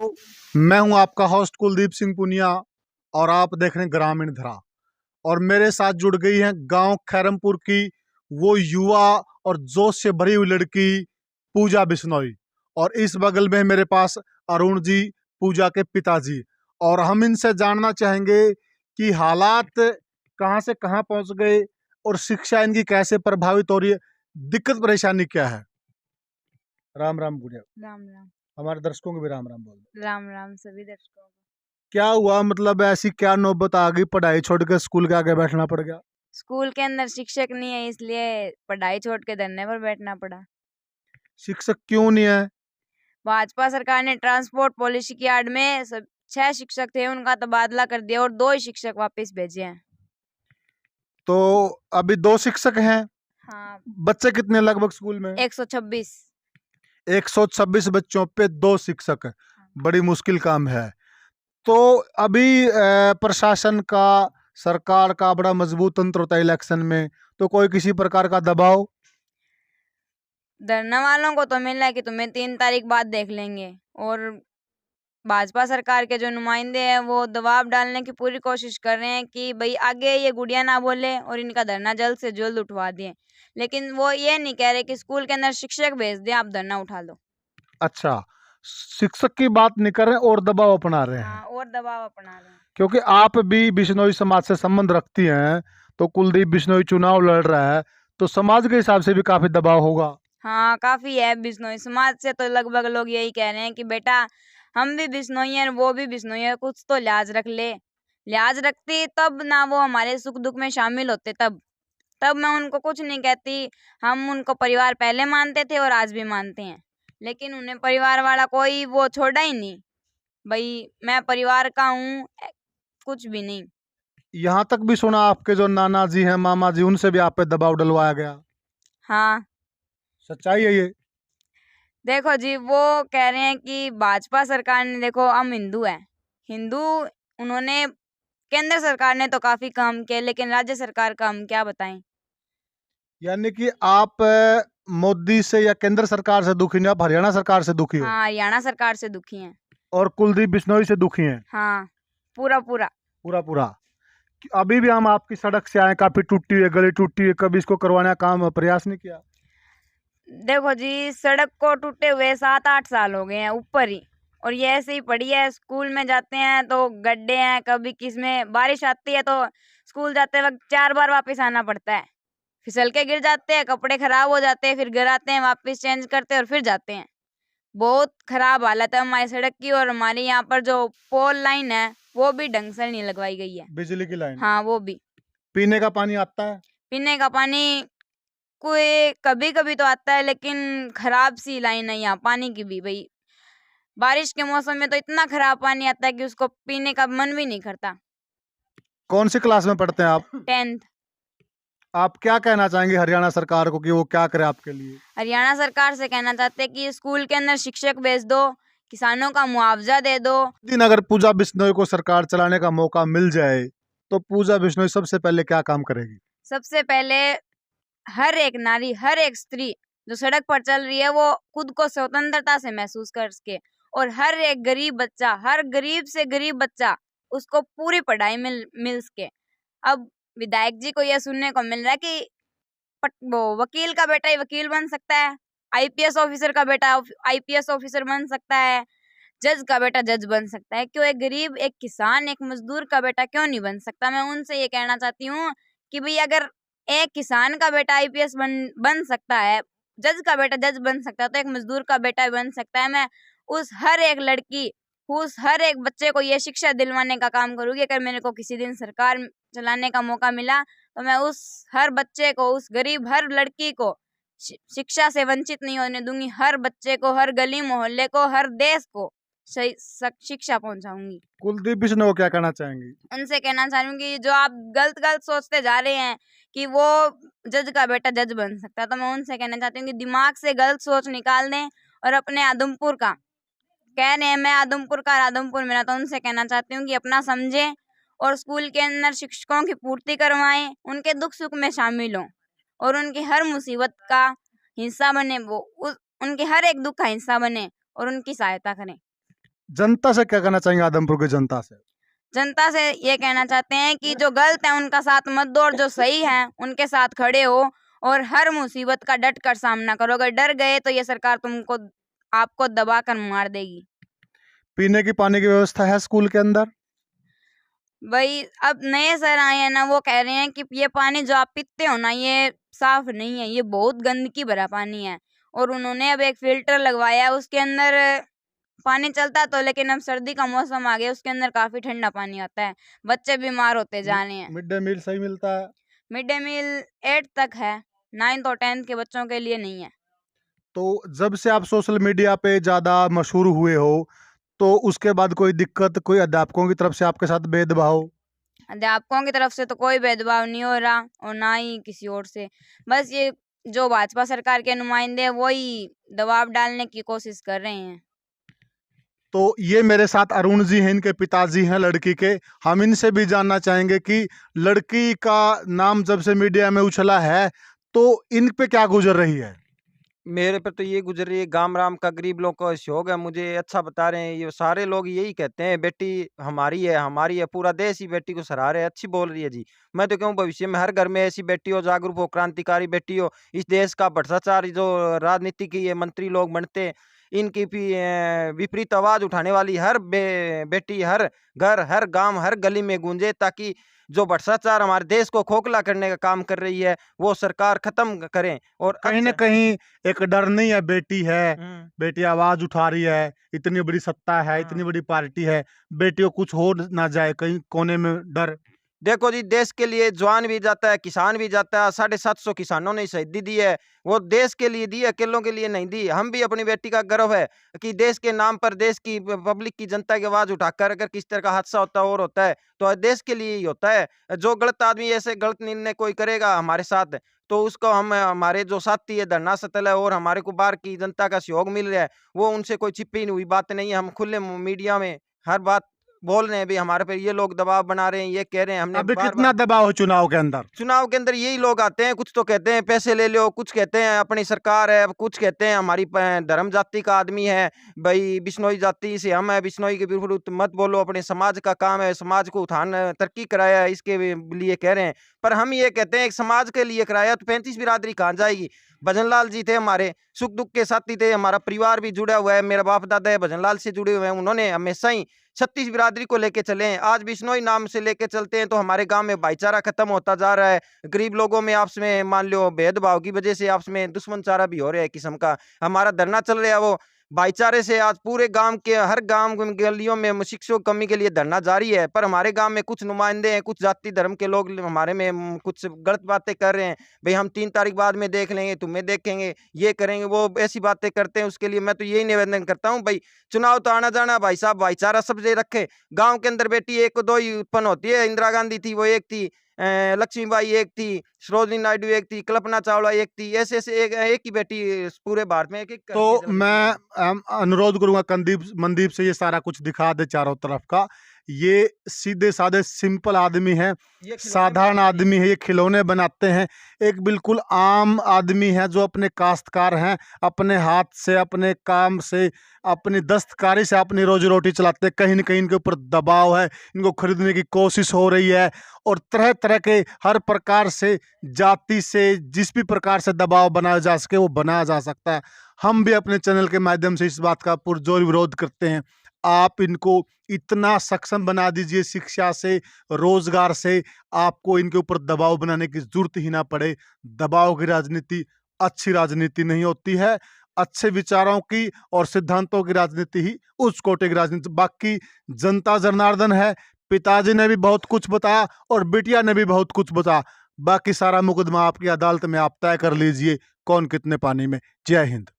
तो मैं हूं आपका होस्ट कुलदीप सिंह पुनिया और आप देख रहे हैं ग्रामीण धरा। और मेरे साथ जुड़ गई हैं गांव खैरमपुर की वो युवा और जोश से भरी हुई लड़की पूजा बिश्नोई। और इस बगल में मेरे पास अरुण जी, पूजा के पिताजी। और हम इनसे जानना चाहेंगे कि हालात कहां से कहां पहुंच गए और शिक्षा इनकी कैसे प्रभावित हो रही है, दिक्कत परेशानी क्या है। राम राम पूजा। राम राम। हमारे दर्शकों को भी राम राम बोल। राम राम सभी दर्शकों को। क्या हुआ, मतलब ऐसी क्या नौबत आ गई, पढ़ाई छोड़ के स्कूल के आगे बैठना पड़ गया? स्कूल के अंदर शिक्षक नहीं है, इसलिए पढ़ाई छोड़ के धरने पर बैठना पड़ा। शिक्षक क्यों नहीं है? भाजपा सरकार ने ट्रांसपोर्ट पॉलिसी की आड़ में 6 शिक्षक थे, उनका तबादला कर दिया और 2 ही शिक्षक वापस भेजे हैं। तो अभी 2 शिक्षक हैं। हाँ, बच्चे कितने लगभग स्कूल में? 126। 126 बच्चों पे 2 शिक्षक, बड़ी मुश्किल काम है। तो अभी प्रशासन का, सरकार का बड़ा मजबूत तंत्र होता है इलेक्शन में, तो कोई किसी प्रकार का दबाव? धरना वालों को तो मिला है कि तुम्हें 3 तारीख बाद देख लेंगे, और भाजपा सरकार के जो नुमाइंदे हैं वो दबाव डालने की पूरी कोशिश कर रहे हैं कि भाई आगे ये गुड़िया ना बोले और इनका धरना जल्द से जल्द उठवा दें। लेकिन वो ये नहीं कह रहे कि स्कूल के अंदर शिक्षक भेज दें, आप धरना उठा लो। अच्छा, शिक्षक की बात नहीं कर रहे और दबाव अपना रहे हैं। हाँ, और दबाव अपना रहे हैं। क्योंकि आप भी बिश्नोई समाज से संबंध रखती हैं, तो कुलदीप बिश्नोई चुनाव लड़ रहा है, तो समाज के हिसाब से भी काफी दबाव होगा। हाँ, काफी है। बिश्नोई समाज से तो लगभग लोग यही कह रहे हैं कि बेटा हम भी बिश्नोई हैं, वो भी बिश्नोई है, कुछ तो लिहाज रख ले। लिहाज रखती तब ना वो हमारे सुख दुख में शामिल होते, तब मैं उनको कुछ नहीं कहती। हम उनको परिवार पहले मानते थे और आज भी मानते हैं, लेकिन उन्हें परिवार वाला कोई वो छोड़ा ही नहीं। भाई मैं परिवार का हूँ, कुछ भी नहीं। यहाँ तक भी सुना आपके जो नाना जी हैं, मामा जी, उनसे भी आप पे दबाव डलवाया गया। हाँ, सच्चाई है ये? देखो जी, वो कह रहे हैं कि भाजपा सरकार ने, देखो हम हिंदू हैं, हिंदू, उन्होंने, केंद्र सरकार ने तो काफी काम किया, लेकिन राज्य सरकार का हम क्या बताएं। यानी कि आप मोदी से या केंद्र सरकार से दुखी नहीं, आप हरियाणा सरकार से दुखी हो? हाँ, हरियाणा सरकार से दुखी हैं। और कुलदीप बिश्नोई से दुखी हैं? हाँ, पूरा पूरा। पूरा पूरा। अभी भी हम आपकी सड़क से आए, काफी टूटी हुई है, गली टूटी है, कभी इसको करवाने का काम प्रयास नहीं किया? देखो जी, सड़क को टूटे हुए 7-8 साल हो गए हैं ऊपर ही, और ये ऐसे ही पड़ी है। स्कूल में जाते हैं तो गड्ढे हैं, कभी किसमें बारिश आती है तो स्कूल जाते वक्त 4 बार वापस आना पड़ता है। फिसल के गिर जाते हैं, कपड़े खराब हो जाते हैं, फिर घर आते हैं, वापस चेंज करते हैं और फिर जाते हैं। बहुत खराब हालत है हमारी सड़क की, और हमारे यहाँ पर जो पोल लाइन है वो भी ढंग से नहीं लगवाई गई है। बिजली की लाइन? हाँ, वो भी। पीने का पानी आता है? पीने का पानी कोई कभी कभी तो आता है, लेकिन खराब सी लाइन है यहाँ पानी की भी। भाई बारिश के मौसम में तो इतना खराब पानी आता है कि उसको पीने का मन भी नहीं करता। कौन सी क्लास में पढ़ते हैं आप? 10th। आप क्या कहना चाहेंगे हरियाणा सरकार को कि वो क्या करे आपके लिए? हरियाणा सरकार से कहना चाहते हैं कि स्कूल के अंदर शिक्षक भेज दो, किसानों का मुआवजा दे दो। दिन अगर पूजा बिश्नोई को सरकार चलाने का मौका मिल जाए तो पूजा बिश्नोई सबसे पहले क्या काम करेगी? सबसे पहले हर एक नारी, हर एक स्त्री जो सड़क पर चल रही है वो खुद को स्वतंत्रता से महसूस कर सके, और हर एक गरीब बच्चा, हर गरीब से गरीब बच्चा, उसको पूरी पढ़ाई मिल सके। अब विधायक जी को यह सुनने को मिल रहा है कि वो वकील का बेटा ही वकील बन सकता है, आईपीएस ऑफिसर का बेटा आईपीएस ऑफिसर बन सकता है, जज का बेटा जज बन सकता है। क्यों एक गरीब, एक किसान, एक मजदूर का बेटा क्यों नहीं बन सकता? मैं उनसे ये कहना चाहती हूँ कि भाई अगर एक किसान का बेटा आईपीएस बन सकता है, जज का बेटा जज बन सकता है, तो एक मजदूर का बेटा भी बन सकता है। मैं उस हर एक लड़की, उस हर एक बच्चे को ये शिक्षा दिलवाने का काम करूंगी। अगर मेरे को किसी दिन सरकार चलाने का मौका मिला तो मैं उस हर बच्चे को, उस गरीब हर लड़की को शिक्षा से वंचित नहीं होने दूंगी। हर बच्चे को, हर गली मोहल्ले को, हर देश को शिक्षा पहुंचाऊंगी। कुलदीप बिश्नोई को क्या कहना चाहेंगी? उनसे कहना चाहूंगी जो आप गलत गलत सोचते जा रहे हैं कि वो जज का बेटा जज बन सकता है, तो मैं उनसे कहना चाहती हूँ कि दिमाग से गलत सोच निकाल दें और अपने आदमपुर का, कह रहे हैं मैं आदमपुर का, आदमपुर मेरा, तो उनसे कहना चाहती हूँ कि अपना समझें और स्कूल के अंदर शिक्षकों की पूर्ति करवाएं, उनके दुख सुख में शामिल हों और उनकी हर मुसीबत का हिस्सा बने, वो उनके हर एक दुख का हिस्सा बने और उनकी सहायता करें। जनता से क्या कहना चाहेंगे, आदमपुर की जनता से? जनता से ये कहना चाहते हैं कि जो गलत है उनका साथ मत दो और जो सही है उनके साथ खड़े हो और हर मुसीबत का डट कर सामना करो। अगर डर गए तो ये सरकार आपको दबा कर मार देगी। पीने की पानी की व्यवस्था है स्कूल के अंदर? भाई अब नए सर आए हैं ना, वो कह रहे हैं कि ये पानी जो आप पीते हो ना ये साफ नहीं है, ये बहुत गंदगी भरा पानी है। और उन्होंने अब एक फिल्टर लगवाया है, उसके अंदर पानी चलता तो, लेकिन अब सर्दी का मौसम आ गया, उसके अंदर काफी ठंडा पानी आता है। बच्चे बीमार होते जा रहे हैं। मिड डे मील सही मिलता है? मिड डे मील 8 तक है, 9th और 10th के बच्चों के लिए नहीं है। तो जब से आप सोशल मीडिया पे ज़्यादा मशहूर हुए हो, तो उसके बाद कोई दिक्कत, कोई अध्यापकों की तरफ से आपके साथ भेदभाव? अध्यापकों की तरफ से तो कोई भेदभाव नहीं हो रहा और ना ही किसी और से। बस ये जो भाजपा सरकार के नुमाइंदे हैं वही दबाव डालने की कोशिश कर रहे हैं। तो ये मेरे साथ अरुण जी हैं, इनके पिताजी हैं लड़की के। हम इनसे भी जानना चाहेंगे कि लड़की का नाम जब से मीडिया में उछला है तो इन पे क्या गुजर रही है? मेरे पे तो ये गुजर रही है, गांव राम का गरीब लोग का शौक है। मुझे अच्छा बता रहे हैं, ये सारे लोग यही कहते हैं बेटी हमारी है, हमारी है। पूरा देश ही बेटी को सराह रहे है, अच्छी बोल रही है जी। मैं तो कहूँ भविष्य में हर घर में ऐसी बेटी हो, जागरूक हो, क्रांतिकारी बेटी हो। इस देश का भ्रष्टाचार जो राजनीति की ये मंत्री लोग बनते हैं, इनकी भी विपरीत आवाज उठाने वाली हर बेटी हर घर हर गांव हर गली में गूंजे, ताकि जो भ्रष्टाचार हमारे देश को खोखला करने का काम कर रही है वो सरकार खत्म करें। और कहीं ना कहीं एक डर नहीं है, बेटी है, बेटी आवाज उठा रही है, इतनी बड़ी सत्ता है, इतनी बड़ी पार्टी है, बेटी को कुछ हो ना जाए, कहीं कोने में डर? देखो जी, देश के लिए जवान भी जाता है, किसान भी जाता है। 750 किसानों ने शहीदी दी है, वो देश के लिए दी, अकेलों के लिए नहीं दी। हम भी अपनी बेटी का गर्व है कि देश के नाम पर देश की पब्लिक की जनता की आवाज उठाकर अगर किस तरह का हादसा होता है और होता है तो देश के लिए ही होता है। जो गलत आदमी ऐसे गलत निर्णय कोई करेगा हमारे साथ, तो उसको हम हमारे जो साथी है धरना स्थल है और हमारे को बाहर की जनता का सहयोग मिल रहा है, वो उनसे कोई छिपी हुई बात नहीं है। हम खुले मीडिया में हर बात बोल रहे हैं। भी हमारे पे ये लोग दबाव बना रहे हैं, ये कह रहे हैं। हमने अभी कितना दबाव है चुनाव के अंदर? यही लोग आते हैं, कुछ तो कहते हैं पैसे ले लो, कुछ कहते हैं अपनी सरकार है, कुछ कहते हैं हमारी धर्म जाति का आदमी है, भाई बिश्नोई जाति से हम है, बिश्नोई के विरुद्ध मत बोलो, अपने समाज का काम है, समाज को उत्थान तरक्की कराया है, इसके लिए कह रहे हैं। पर हम ये कहते हैं एक समाज के लिए कराया तो 35 बिरादरी कहाँ जाएगी? भजनलाल जी थे, हमारे सुख दुख के साथी थे, हमारा परिवार भी जुड़ा हुआ है, मेरा बाप दादा है भजनलाल से जुड़े हुए हैं। उन्होंने हमेशा ही 36 बिरादरी को लेके चले हैं। आज बिश्नोई नाम से लेके चलते हैं तो हमारे गांव में भाईचारा खत्म होता जा रहा है। गरीब लोगों में आपस में मान लो भेदभाव की वजह से आपस में दुश्मनचारा भी हो रहा है किस्म का। हमारा धरना चल रहा है वो भाईचारे से। आज पूरे गांव के हर गांव गलियों में शिक्षकों की कमी के लिए धरना जारी है। पर हमारे गांव में कुछ नुमाइंदे हैं, कुछ जाति धर्म के लोग हमारे में कुछ गलत बातें कर रहे हैं। भाई हम 3 तारीख बाद में देख लेंगे, तुम्हें देखेंगे, ये करेंगे, वो ऐसी बातें करते हैं। उसके लिए मैं तो यही निवेदन करता हूँ, भाई चुनाव तो आना जाना, भाई साहब भाईचारा सबसे रखे। गाँव के अंदर बेटी 1-2 ही उत्पन्न होती है। इंदिरा गांधी थी वो एक थी, लक्ष्मीबाई एक थी, सरोजिनी नायडू एक थी, कल्पना चावला एक थी, ऐसे ऐसे एक ही बेटी पूरे भारत में एक तो मैं अनुरोध करूंगा मनदीप से ये सारा कुछ दिखा दे चारों तरफ का। ये सीधे साधे सिंपल आदमी है, साधारण आदमी है, ये खिलौने बनाते हैं। एक बिल्कुल आम आदमी है जो अपने काश्तकार हैं, अपने हाथ से, अपने काम से, अपनी दस्तकारी से अपनी रोजी रोटी चलाते हैं। कहीं न कहीं इनके ऊपर दबाव है, इनको खरीदने की कोशिश हो रही है और तरह तरह के हर प्रकार से जाति से जिस भी प्रकार से दबाव बनाया जा सके वो बनाया जा सकता है। हम भी अपने चैनल के माध्यम से इस बात का पुरजोर विरोध करते हैं। आप इनको इतना सक्षम बना दीजिए शिक्षा से, रोजगार से, आपको इनके ऊपर दबाव बनाने की जरूरत ही ना पड़े। दबाव की राजनीति अच्छी राजनीति नहीं होती है। अच्छे विचारों की और सिद्धांतों की राजनीति ही उच्च कोटि की राजनीति। बाकी जनता जनार्दन है, पिताजी ने भी बहुत कुछ बताया और बिटिया ने भी बहुत कुछ बताया। बाकी सारा मुकदमा आपकी अदालत में आप तय कर लीजिए कौन कितने पानी में। जय हिंद।